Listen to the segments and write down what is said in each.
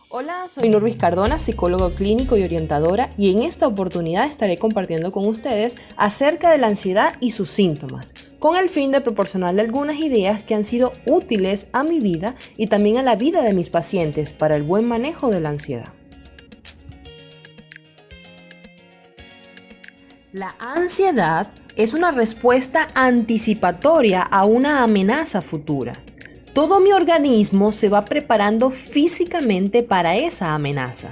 Hola, soy Nurvis Cardona, psicólogo clínico y orientadora, y en esta oportunidad estaré compartiendo con ustedes acerca de la ansiedad y sus síntomas, con el fin de proporcionarle algunas ideas que han sido útiles a mi vida y también a la vida de mis pacientes para el buen manejo de la ansiedad. La ansiedad es una respuesta anticipatoria a una amenaza futura. Todo mi organismo se va preparando físicamente para esa amenaza,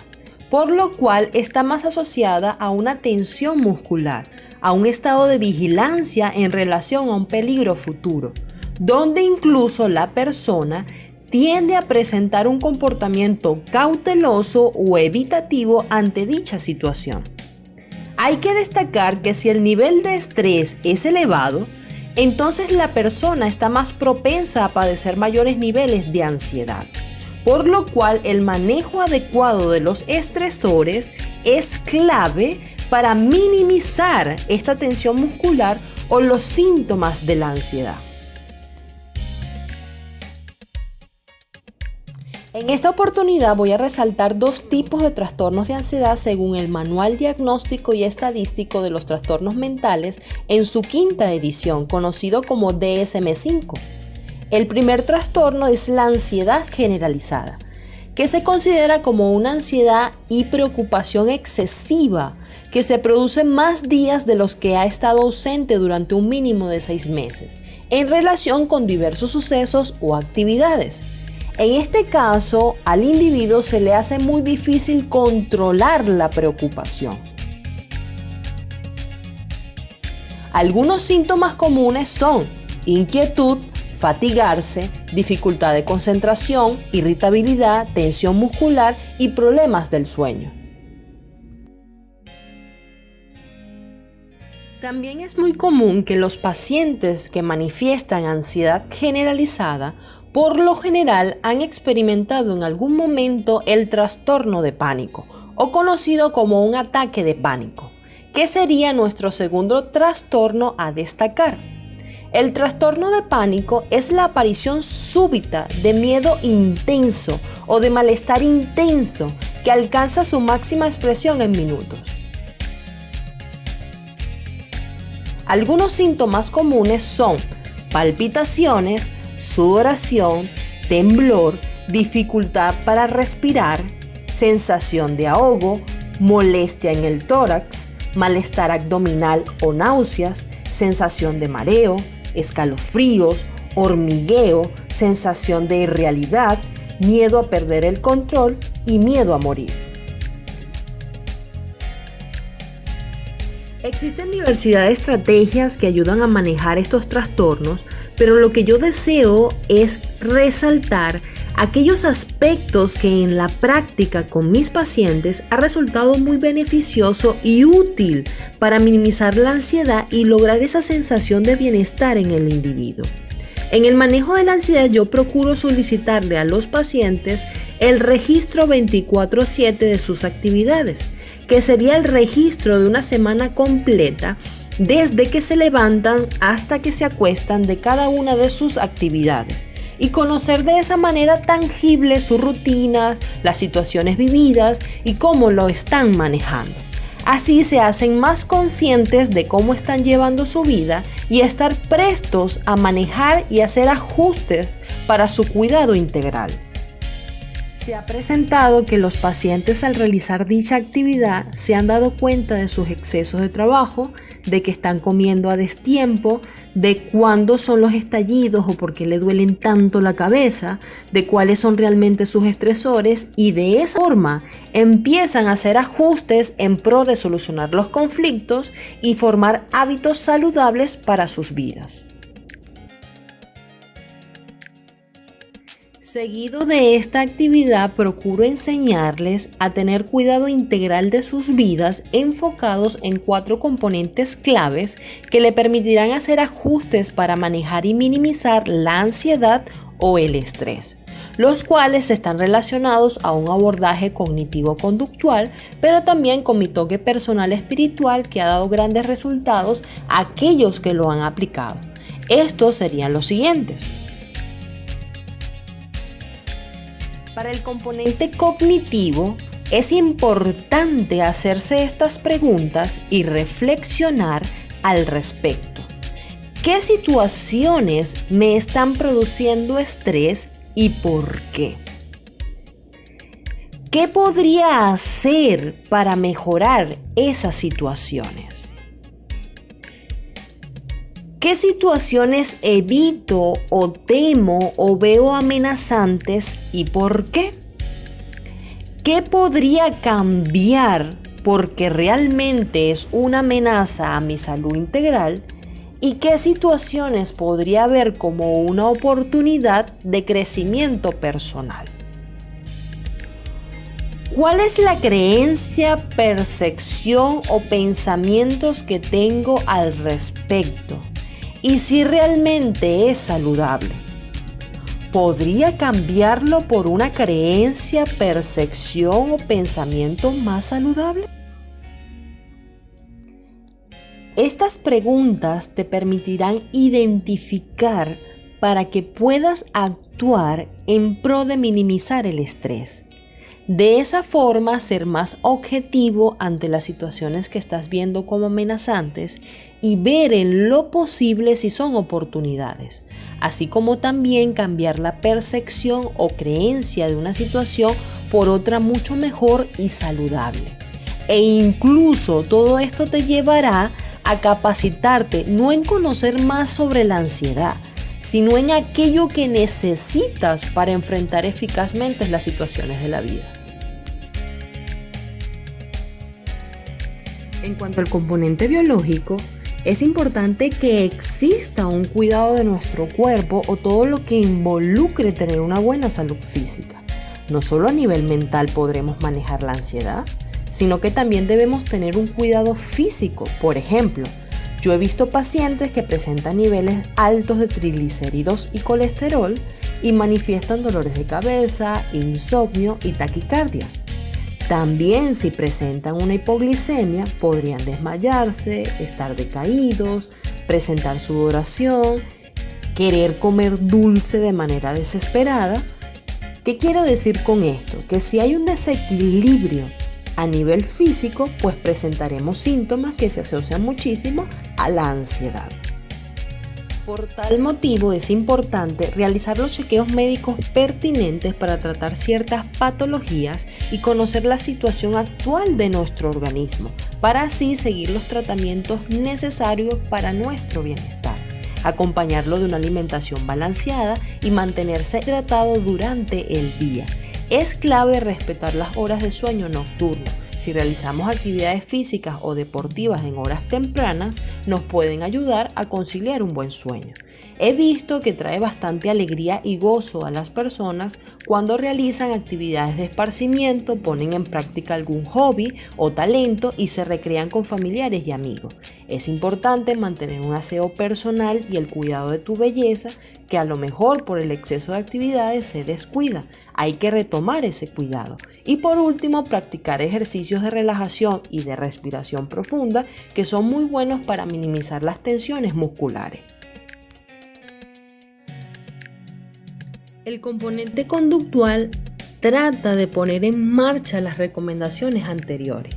por lo cual está más asociada a una tensión muscular, a un estado de vigilancia en relación a un peligro futuro, donde incluso la persona tiende a presentar un comportamiento cauteloso o evitativo ante dicha situación. Hay que destacar que si el nivel de estrés es elevado, entonces la persona está más propensa a padecer mayores niveles de ansiedad, por lo cual el manejo adecuado de los estresores es clave para minimizar esta tensión muscular o los síntomas de la ansiedad. En esta oportunidad voy a resaltar dos tipos de trastornos de ansiedad según el Manual Diagnóstico y Estadístico de los Trastornos Mentales en su quinta edición, conocido como DSM-5. El primer trastorno es la ansiedad generalizada, que se considera como una ansiedad y preocupación excesiva que se produce más días de los que ha estado ausente durante un mínimo de 6 meses, en relación con diversos sucesos o actividades. En este caso, al individuo se le hace muy difícil controlar la preocupación. Algunos síntomas comunes son inquietud, fatigarse, dificultad de concentración, irritabilidad, tensión muscular y problemas del sueño. También es muy común que los pacientes que manifiestan ansiedad generalizada por lo general han experimentado en algún momento el trastorno de pánico o conocido como un ataque de pánico, que sería nuestro segundo trastorno a destacar. El trastorno de pánico es la aparición súbita de miedo intenso o de malestar intenso que alcanza su máxima expresión en minutos. Algunos síntomas comunes son palpitaciones, sudoración, temblor, dificultad para respirar, sensación de ahogo, molestia en el tórax, malestar abdominal o náuseas, sensación de mareo, escalofríos, hormigueo, sensación de irrealidad, miedo a perder el control y miedo a morir. Existen diversidad de estrategias que ayudan a manejar estos trastornos, pero lo que yo deseo es resaltar aquellos aspectos que en la práctica con mis pacientes ha resultado muy beneficioso y útil para minimizar la ansiedad y lograr esa sensación de bienestar en el individuo. En el manejo de la ansiedad yo procuro solicitarle a los pacientes el registro 24/7 de sus actividades, que sería el registro de una semana completa desde que se levantan hasta que se acuestan de cada una de sus actividades y conocer de esa manera tangible sus rutinas, las situaciones vividas y cómo lo están manejando. Así se hacen más conscientes de cómo están llevando su vida y estar prestos a manejar y hacer ajustes para su cuidado integral. Se ha presentado que los pacientes al realizar dicha actividad se han dado cuenta de sus excesos de trabajo, de que están comiendo a destiempo, de cuándo son los estallidos o por qué le duelen tanto la cabeza, de cuáles son realmente sus estresores y de esa forma empiezan a hacer ajustes en pro de solucionar los conflictos y formar hábitos saludables para sus vidas. Seguido de esta actividad, procuro enseñarles a tener cuidado integral de sus vidas enfocados en 4 componentes claves que le permitirán hacer ajustes para manejar y minimizar la ansiedad o el estrés, los cuales están relacionados a un abordaje cognitivo-conductual, pero también con mi toque personal espiritual que ha dado grandes resultados a aquellos que lo han aplicado. Estos serían los siguientes. Para el componente cognitivo, es importante hacerse estas preguntas y reflexionar al respecto. ¿Qué situaciones me están produciendo estrés y por qué? ¿Qué podría hacer para mejorar esas situaciones? ¿Qué situaciones evito o temo o veo amenazantes y por qué? ¿Qué podría cambiar porque realmente es una amenaza a mi salud integral? ¿Y qué situaciones podría ver como una oportunidad de crecimiento personal? ¿Cuál es la creencia, percepción o pensamientos que tengo al respecto? Y si realmente es saludable. ¿Podría cambiarlo por una creencia, percepción o pensamiento más saludable? Estas preguntas te permitirán identificar para que puedas actuar en pro de minimizar el estrés. De esa forma, ser más objetivo ante las situaciones que estás viendo como amenazantes y ver en lo posible si son oportunidades, así como también cambiar la percepción o creencia de una situación por otra mucho mejor y saludable. E incluso todo esto te llevará a capacitarte no en conocer más sobre la ansiedad, sino en aquello que necesitas para enfrentar eficazmente las situaciones de la vida. En cuanto al componente biológico, es importante que exista un cuidado de nuestro cuerpo o todo lo que involucre tener una buena salud física. No solo a nivel mental podremos manejar la ansiedad, sino que también debemos tener un cuidado físico. Por ejemplo, yo he visto pacientes que presentan niveles altos de triglicéridos y colesterol y manifiestan dolores de cabeza, insomnio y taquicardias. También si presentan una hipoglicemia podrían desmayarse, estar decaídos, presentar sudoración, querer comer dulce de manera desesperada. ¿Qué quiero decir con esto? Que si hay un desequilibrio a nivel físico, pues presentaremos síntomas que se asocian muchísimo a la ansiedad. Por tal motivo es importante realizar los chequeos médicos pertinentes para tratar ciertas patologías y conocer la situación actual de nuestro organismo, para así seguir los tratamientos necesarios para nuestro bienestar, acompañarlo de una alimentación balanceada y mantenerse hidratado durante el día. Es clave respetar las horas de sueño nocturno. Si realizamos actividades físicas o deportivas en horas tempranas, nos pueden ayudar a conciliar un buen sueño. He visto que trae bastante alegría y gozo a las personas cuando realizan actividades de esparcimiento, ponen en práctica algún hobby o talento y se recrean con familiares y amigos. Es importante mantener un aseo personal y el cuidado de tu belleza, que a lo mejor por el exceso de actividades se descuida. Hay que retomar ese cuidado. Y por último, practicar ejercicios de relajación y de respiración profunda que son muy buenos para minimizar las tensiones musculares. El componente conductual trata de poner en marcha las recomendaciones anteriores.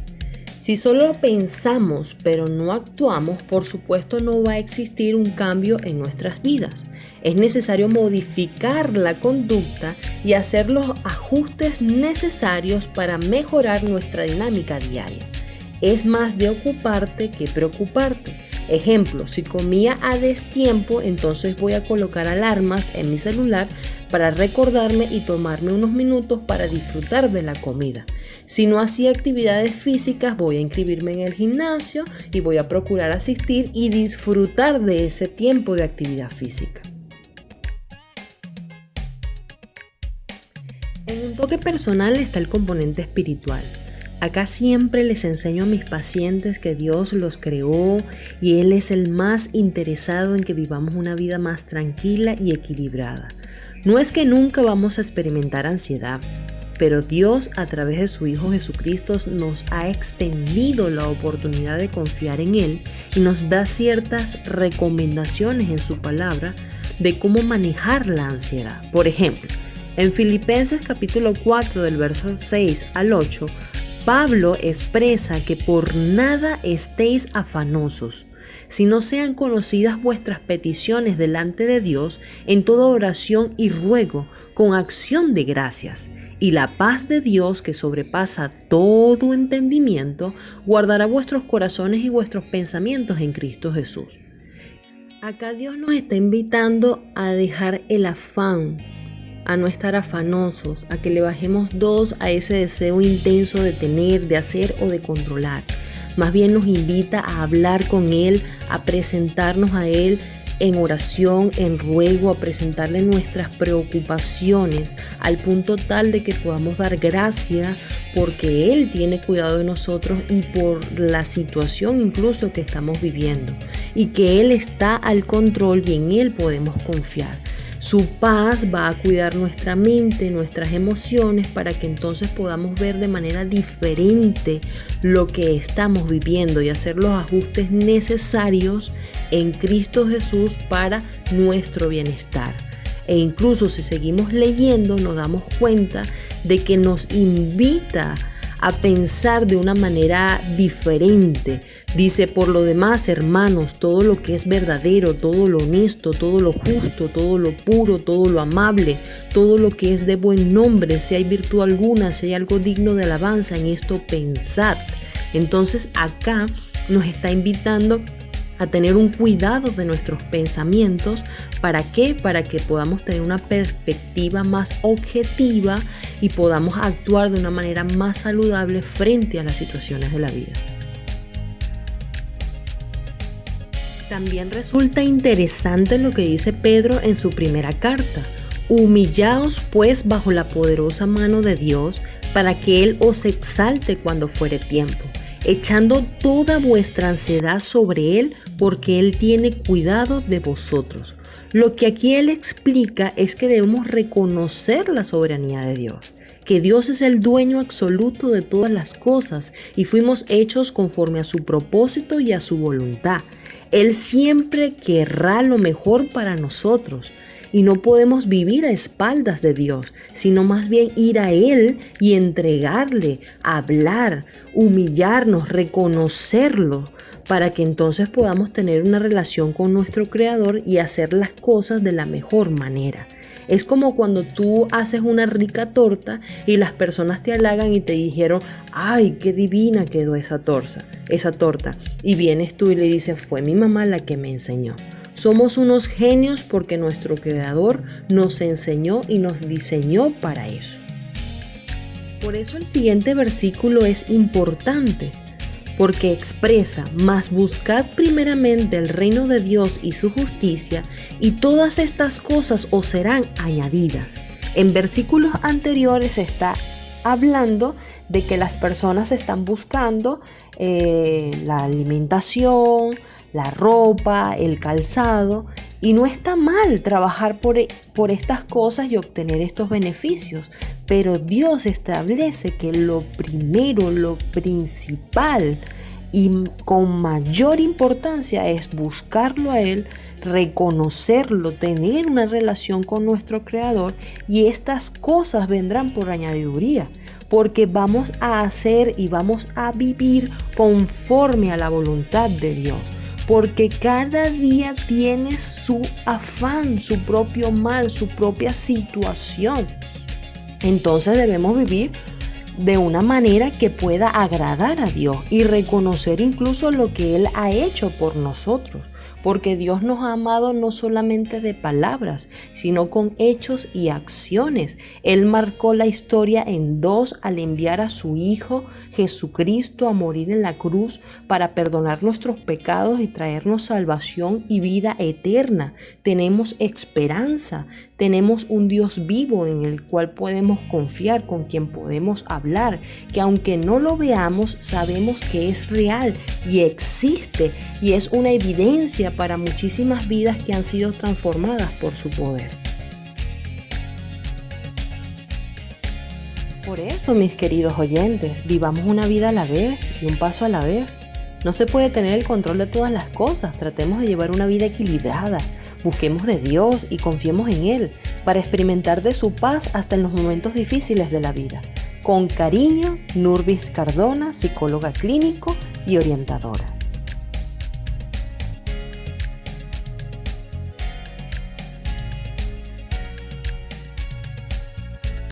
Si solo pensamos pero no actuamos, por supuesto no va a existir un cambio en nuestras vidas. Es necesario modificar la conducta y hacer los ajustes necesarios para mejorar nuestra dinámica diaria. Es más de ocuparte que preocuparte. Ejemplo, si comía a destiempo, entonces voy a colocar alarmas en mi celular para recordarme y tomarme unos minutos para disfrutar de la comida. Si no hacía actividades físicas, voy a inscribirme en el gimnasio y voy a procurar asistir y disfrutar de ese tiempo de actividad física. En un toque personal está el componente espiritual. Acá siempre les enseño a mis pacientes que Dios los creó y Él es el más interesado en que vivamos una vida más tranquila y equilibrada. No es que nunca vamos a experimentar ansiedad, pero Dios a través de su Hijo Jesucristo nos ha extendido la oportunidad de confiar en Él y nos da ciertas recomendaciones en su palabra de cómo manejar la ansiedad. Por ejemplo, En Filipenses capítulo 4 del verso 6 al 8, Pablo expresa que por nada estéis afanosos, sino sean conocidas vuestras peticiones delante de Dios en toda oración y ruego, con acción de gracias. Y la paz de Dios, que sobrepasa todo entendimiento, guardará vuestros corazones y vuestros pensamientos en Cristo Jesús. Acá Dios nos está invitando a dejar el afán, a no estar afanosos, a que le bajemos 2 a ese deseo intenso de tener, de hacer o de controlar. Más bien nos invita a hablar con Él, a presentarnos a Él en oración, en ruego, a presentarle nuestras preocupaciones al punto tal de que podamos dar gracia porque Él tiene cuidado de nosotros y por la situación incluso que estamos viviendo, y que Él está al control y en Él podemos confiar. Su paz va a cuidar nuestra mente, nuestras emociones, para que entonces podamos ver de manera diferente lo que estamos viviendo y hacer los ajustes necesarios en Cristo Jesús para nuestro bienestar. E incluso si seguimos leyendo nos damos cuenta de que nos invita a pensar de una manera diferente. Dice: por lo demás, hermanos, todo lo que es verdadero, todo lo honesto, todo lo justo, todo lo puro, todo lo amable, todo lo que es de buen nombre, si hay virtud alguna, si hay algo digno de alabanza, en esto pensad. Entonces acá nos está invitando a tener un cuidado de nuestros pensamientos. ¿Para qué? Para que podamos tener una perspectiva más objetiva y podamos actuar de una manera más saludable frente a las situaciones de la vida. También resulta interesante lo que dice Pedro en su primera carta: humillaos pues bajo la poderosa mano de Dios, para que Él os exalte cuando fuere tiempo, echando toda vuestra ansiedad sobre Él, porque Él tiene cuidado de vosotros. Lo que aquí Él explica es que debemos reconocer la soberanía de Dios, que Dios es el dueño absoluto de todas las cosas y fuimos hechos conforme a su propósito y a su voluntad. Él siempre querrá lo mejor para nosotros. Y no podemos vivir a espaldas de Dios, sino más bien ir a Él y entregarle, hablar, humillarnos, reconocerlo, para que entonces podamos tener una relación con nuestro Creador y hacer las cosas de la mejor manera. Es como cuando tú haces una rica torta y las personas te halagan y te dijeron: ¡ay, qué divina quedó esa torta! Y vienes tú y le dices: fue mi mamá la que me enseñó. Somos unos genios porque nuestro Creador nos enseñó y nos diseñó para eso. Por eso el siguiente versículo es importante, porque expresa: mas buscad primeramente el reino de Dios y su justicia, y todas estas cosas os serán añadidas. En versículos anteriores está hablando de que las personas están buscando la alimentación, la ropa, el calzado, y no está mal trabajar por estas cosas y obtener estos beneficios, pero Dios establece que lo primero, lo principal y con mayor importancia es buscarlo a Él, reconocerlo, tener una relación con nuestro Creador, y estas cosas vendrán por añadiduría, porque vamos a hacer y vamos a vivir conforme a la voluntad de Dios. Porque cada día tiene su afán, su propio mal, su propia situación. Entonces debemos vivir de una manera que pueda agradar a Dios y reconocer incluso lo que Él ha hecho por nosotros. Porque Dios nos ha amado no solamente de palabras, sino con hechos y acciones. Él marcó la historia en 2 al enviar a su Hijo Jesucristo a morir en la cruz para perdonar nuestros pecados y traernos salvación y vida eterna. Tenemos esperanza, tenemos un Dios vivo en el cual podemos confiar, con quien podemos hablar, que aunque no lo veamos, sabemos que es real y existe y es una evidencia para muchísimas vidas que han sido transformadas por su poder. Por eso, mis queridos oyentes, vivamos una vida a la vez y un paso a la vez. No se puede tener el control de todas las cosas. Tratemos de llevar una vida equilibrada. Busquemos de Dios y confiemos en Él, para experimentar de su paz hasta en los momentos difíciles de la vida. Con cariño, Nurbis Cardona, psicóloga clínico y orientadora.